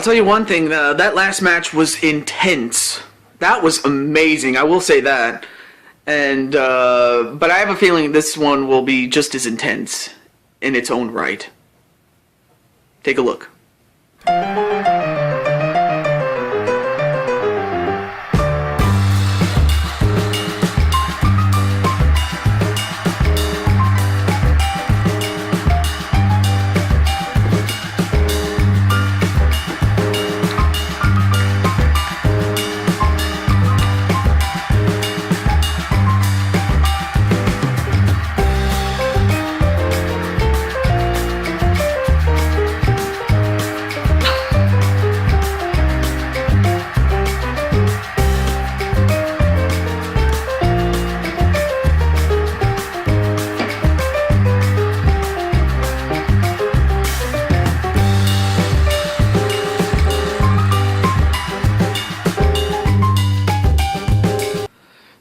tell you one thing, that last match was intense. That was amazing, I will say that. And, but I have a feeling this one will be just as intense in its own right. Take a look.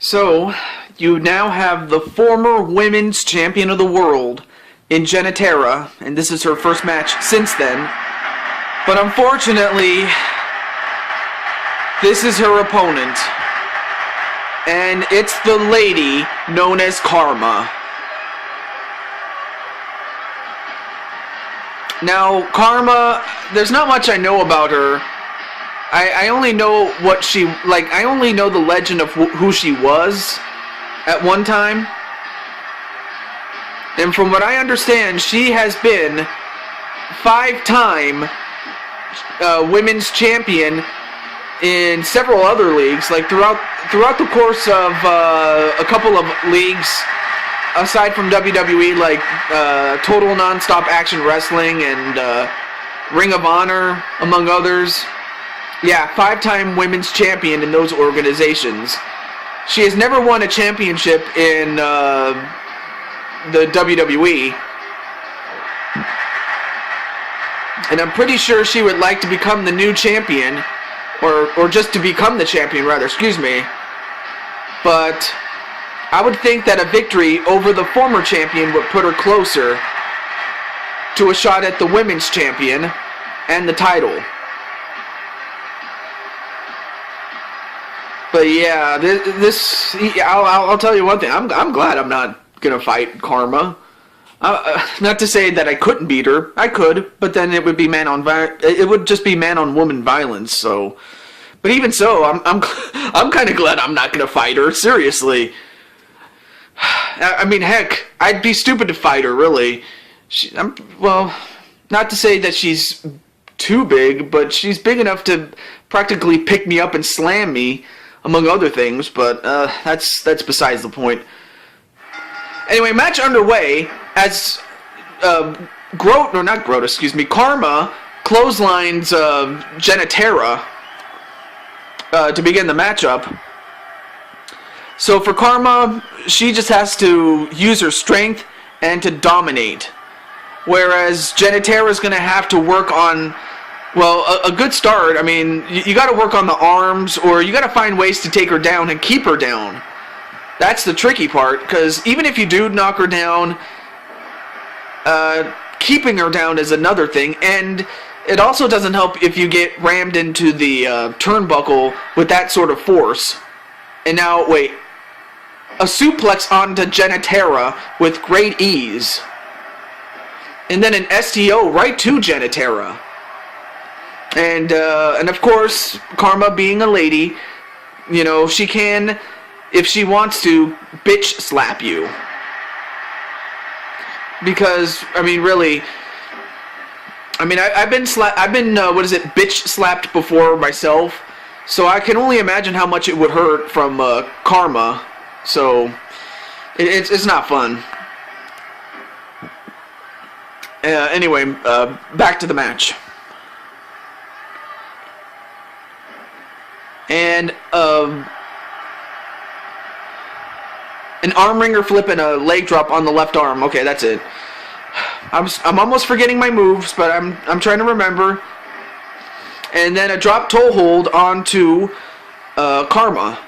So, you now have the former women's champion of the world in Jenettera, and this is her first match since then. But unfortunately, this is her opponent, and it's the lady known as Kharma. Now, Kharma, there's not much I know about her. I only know what she, I only know the legend of who she was at one time. And from what I understand, she has been 5-time women's champion in several other leagues, throughout the course of a couple of leagues, aside from WWE, Total Nonstop Action Wrestling and Ring of Honor, among others. Yeah, 5-time women's champion in those organizations. She has never won a championship in the WWE. And I'm pretty sure she would like to become the new champion, or just to become the champion, rather, excuse me. But I would think that a victory over the former champion would put her closer to a shot at the women's champion and the title. But yeah, I'll tell you one thing. I'm glad I'm not gonna fight Kharma. Not to say that I couldn't beat her. I could, but then it would be it would just be man on woman violence. So, but even so, I'm kind of glad I'm not gonna fight her. Seriously. I mean, heck, I'd be stupid to fight her. Really. Well, not to say that she's too big, but she's big enough to practically pick me up and slam me, among other things, but that's besides the point. Anyway, match underway as Kharma clotheslines Jenettera to begin the matchup. So for Kharma, she just has to use her strength and to dominate, whereas Jenettera is going to have to work on, well, a good start. I mean, you got to work on the arms, or you got to find ways to take her down and keep her down. That's the tricky part, because even if you do knock her down, keeping her down is another thing, and it also doesn't help if you get rammed into the turnbuckle with that sort of force. And now, wait, a suplex onto Jenettera with great ease, and then an STO right to Jenettera. And of course, Kharma being a lady, you know, she can, if she wants to, bitch slap you. Because, I mean, really, I mean, I've been bitch slapped before myself, so I can only imagine how much it would hurt from Kharma. So, it's not fun. Anyway, back to the match. And an arm wringer flip and a leg drop on the left arm. Okay, that's it. I'm almost forgetting my moves, but I'm trying to remember. And then a drop toe hold onto Kharma.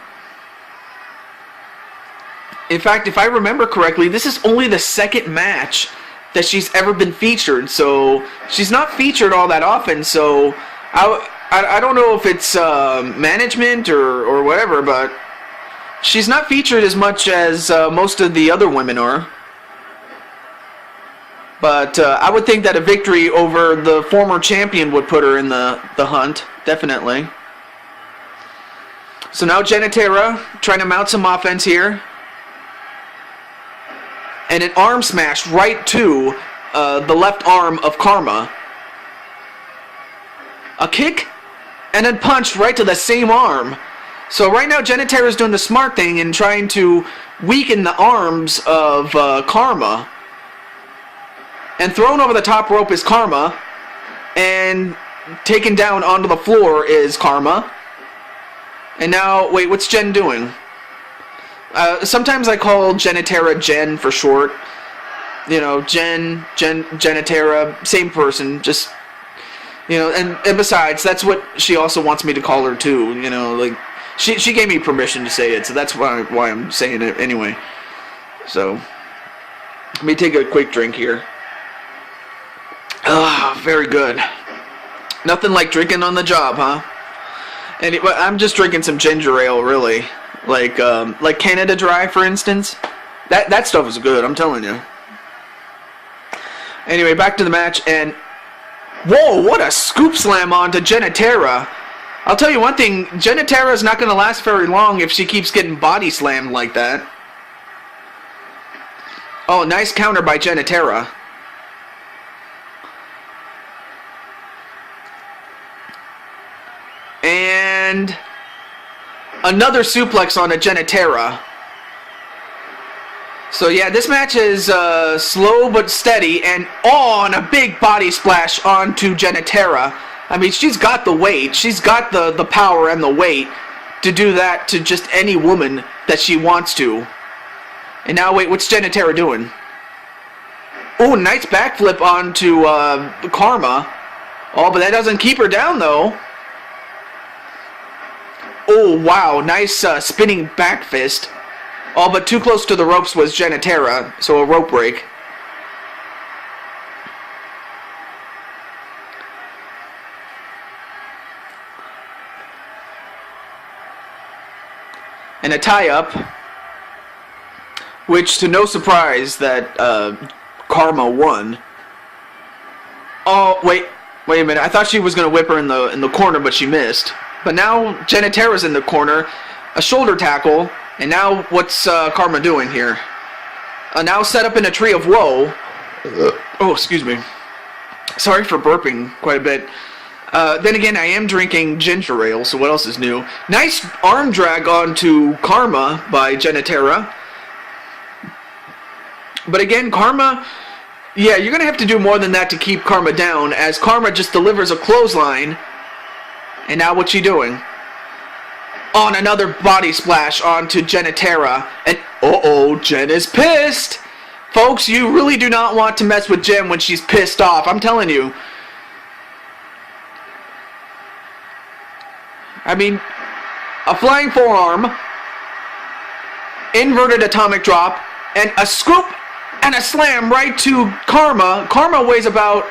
In fact, if I remember correctly, this is only the second match that she's ever been featured, so she's not featured all that often, so I don't know if it's management or whatever, but she's not featured as much as most of the other women are. But I would think that a victory over the former champion would put her in the hunt, definitely. So now Jenettera trying to mount some offense here. And an arm smash right to the left arm of Kharma. A kick and then punch right to the same arm. So right now Jenettera is doing the smart thing and trying to weaken the arms of Kharma. And thrown over the top rope is Kharma. And taken down onto the floor is Kharma. And now, wait, what's Jen doing? Sometimes I call Jenettera Jen for short. You know, Jenettera, same person, just, you know, and besides, that's what she also wants me to call her too, you know, like, she gave me permission to say it, so that's why I'm saying it anyway. So, let me take a quick drink here. Ah, very good. Nothing like drinking on the job, huh? And I'm just drinking some ginger ale, really. Like Canada Dry, for instance. That stuff is good, I'm telling you. Anyway, back to the match, and whoa, what a scoop slam onto Jenettera. I'll tell you one thing, Jenettera is not going to last very long if she keeps getting body slammed like that. Oh, nice counter by Jenettera. And another suplex on a Jenettera. So yeah, this match is slow but steady, and on a big body splash onto Jenettera. I mean, she's got the weight, she's got the power and the weight to do that to just any woman that she wants to. And now, wait, what's Jenettera doing? Oh, nice backflip onto Kharma. Oh, but that doesn't keep her down, though. Oh, wow, nice spinning back fist. Oh, but too close to the ropes was Jenettera, so a rope break. And a tie-up, which, to no surprise, that Kharma won. Oh, wait a minute. I thought she was going to whip her in the corner, but she missed. But now Jenettera's in the corner, a shoulder tackle, and now what's Kharma doing here? Now set up in a tree of woe. Oh, excuse me. Sorry for burping quite a bit. Then again, I am drinking ginger ale, so what else is new? Nice arm drag onto Kharma by Jenettera. But again, Kharma, yeah, you're going to have to do more than that to keep Kharma down, as Kharma just delivers a clothesline. And now what's she doing? On another body splash onto Jenettera. And uh-oh, Jen is pissed. Folks, you really do not want to mess with Jen when she's pissed off. I'm telling you. I mean, a flying forearm, inverted atomic drop, and a scoop and a slam right to Kharma. Kharma weighs about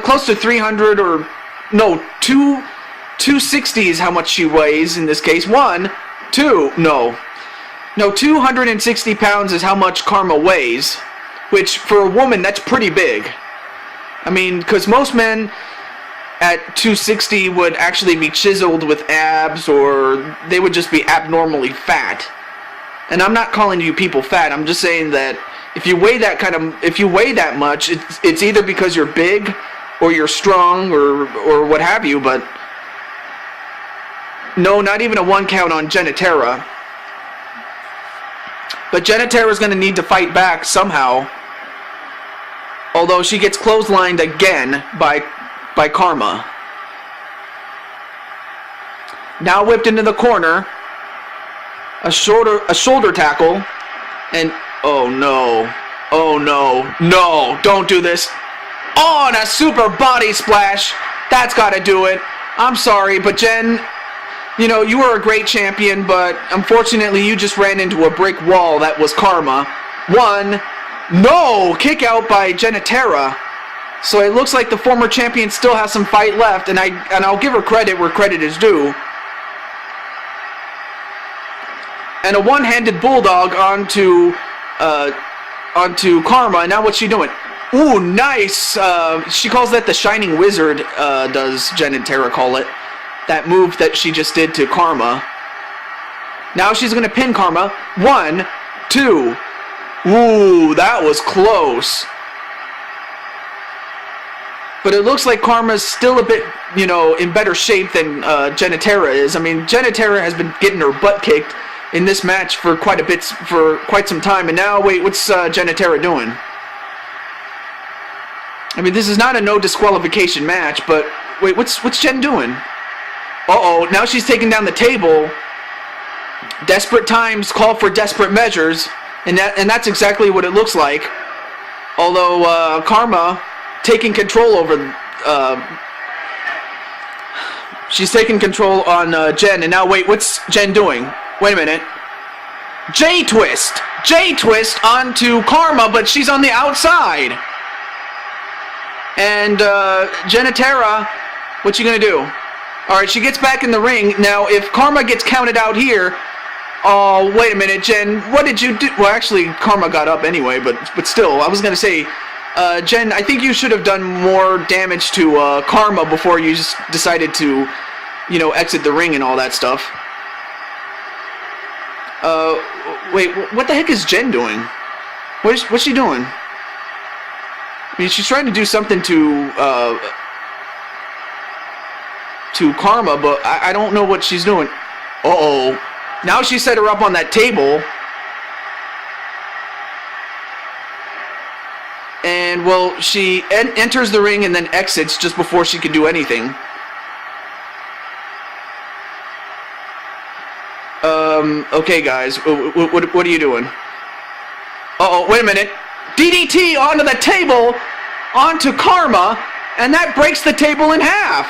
close to 300 or, no, 260 is how much she weighs in this case. 260 pounds is how much Kharma weighs, which for a woman, that's pretty big. I mean, because most men at 260 would actually be chiseled with abs, or they would just be abnormally fat. And I'm not calling you people fat. I'm just saying that if you weigh that much, it's either because you're big or you're strong or what have you. But no, not even a 1 count on Jenettera. But Jenettera's going to need to fight back somehow. Although she gets clotheslined again by Kharma. Now whipped into the corner. A shoulder tackle. And oh no, don't do this. Oh, and a super body splash. That's got to do it. I'm sorry, but Jen, you know, you were a great champion, but unfortunately you just ran into a brick wall. That was Kharma. No, kick out by Jenettera. So it looks like the former champion still has some fight left, and I'll give her credit where credit is due. And a one-handed bulldog onto Kharma. And now what's she doing? Ooh, nice. She calls that the Shining Wizard, does Jenettera call it. That move that she just did to Kharma. Now she's going to pin Kharma. 1, 2. Ooh, that was close. But it looks like Kharma's still a bit, in better shape than Jenettera is. I mean, Jenettera has been getting her butt kicked in this match for quite some time. And now, wait, what's Jenettera doing? I mean, this is not a no disqualification match, but wait, what's Jen doing? Uh-oh, now she's taking down the table. Desperate times call for desperate measures, and that's exactly what it looks like. Although Kharma taking control over, she's taking control on Jen, and now wait, what's Jen doing? Wait a minute. J-twist onto Kharma, but she's on the outside. And Jenettera, what's she gonna do? All right, she gets back in the ring. Now, if Kharma gets counted out here, oh, wait a minute, Jen, what did you do? Well, actually, Kharma got up anyway, but still, I was gonna say, Jen, I think you should have done more damage to Kharma before you just decided to, exit the ring and all that stuff. Wait, what the heck is Jen doing? What's she doing? I mean, she's trying to do something to Kharma, but I don't know what she's doing. Uh-oh. Now she set her up on that table. And, well, she enters the ring and then exits just before she can do anything. Okay, guys. What are you doing? Uh-oh, wait a minute. DDT onto the table, onto Kharma, and that breaks the table in half.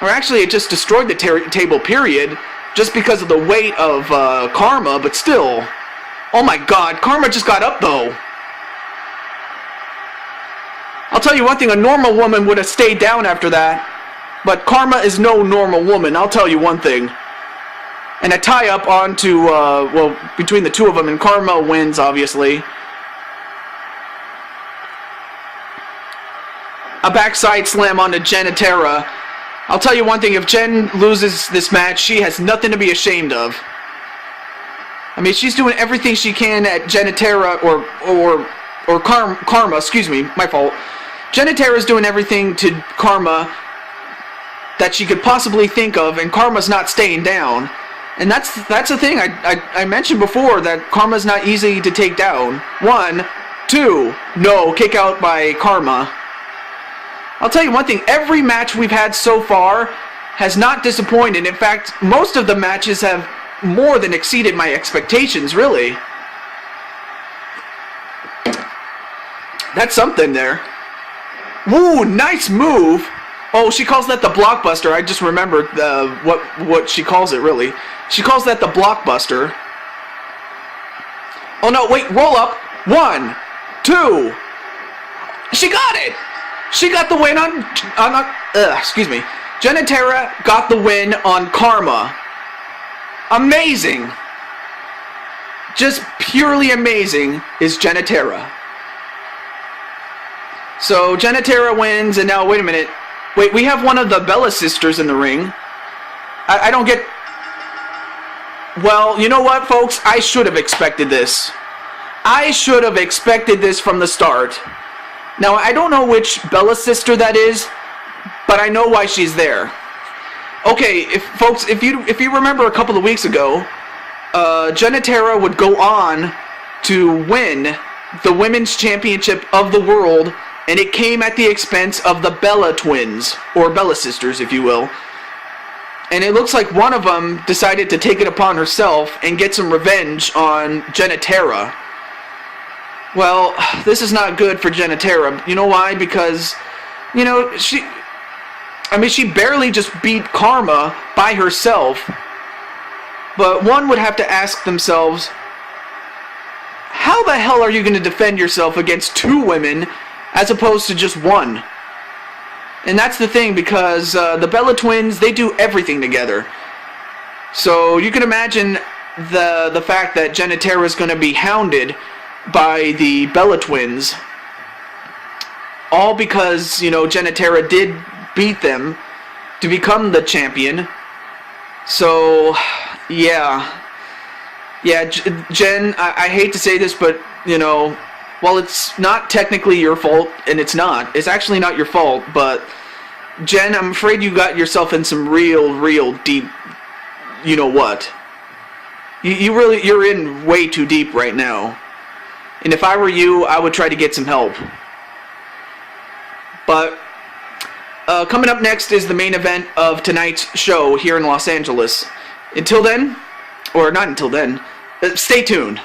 Or actually, it just destroyed the table, period, just because of the weight of Kharma, but still. Oh my god, Kharma just got up, though. I'll tell you one thing, a normal woman would have stayed down after that, but Kharma is no normal woman, I'll tell you one thing. And a tie-up onto, well, between the two of them, and Kharma wins, obviously. A backside slam onto Jenettera. I'll tell you one thing, if Jen loses this match, she has nothing to be ashamed of. I mean, she's doing everything she can at Jenettera, or Kharma, excuse me, my fault. Jenettera's doing everything to Kharma that she could possibly think of, and Kharma's not staying down. And that's the thing I mentioned before, that Kharma's not easy to take down. 1, 2, no, kick out by Kharma. I'll tell you one thing, every match we've had so far has not disappointed. In fact, most of the matches have more than exceeded my expectations, really. That's something there. Woo, nice move. Oh, she calls that the blockbuster. I just remembered what she calls it, really. She calls that the blockbuster. Oh no, wait, roll up. 1, 2. She got it! She got the win on excuse me. Jenettera got the win on Kharma. Amazing. Just purely amazing is Jenettera. So Jenettera wins, and now, wait a minute. Wait, we have one of the Bella sisters in the ring. I don't get... Well, you know what, folks? I should have expected this. I should have expected this from the start. Now, I don't know which Bella sister that is, but I know why she's there. Okay, folks, if you remember a couple of weeks ago, Jenettera would go on to win the Women's Championship of the World, and it came at the expense of the Bella twins, or Bella sisters, if you will. And it looks like one of them decided to take it upon herself and get some revenge on Jenettera. Well, this is not good for Jenettera. You know why? Because, you know, she barely just beat Kharma by herself. But one would have to ask themselves, how the hell are you going to defend yourself against two women as opposed to just one. And that's the thing, because the Bella Twins, they do everything together. So you can imagine the fact that Jenettera is going to be hounded by the Bella Twins, all because, you know, Jenettera did beat them to become the champion. So, yeah. Yeah, Jen, I hate to say this, but, you know, while it's not technically your fault, and it's actually not your fault, but, Jen, I'm afraid you got yourself in some real deep, you know what. You're in way too deep right now. And if I were you, I would try to get some help. But coming up next is the main event of tonight's show here in Los Angeles. Until then, or not until then, stay tuned.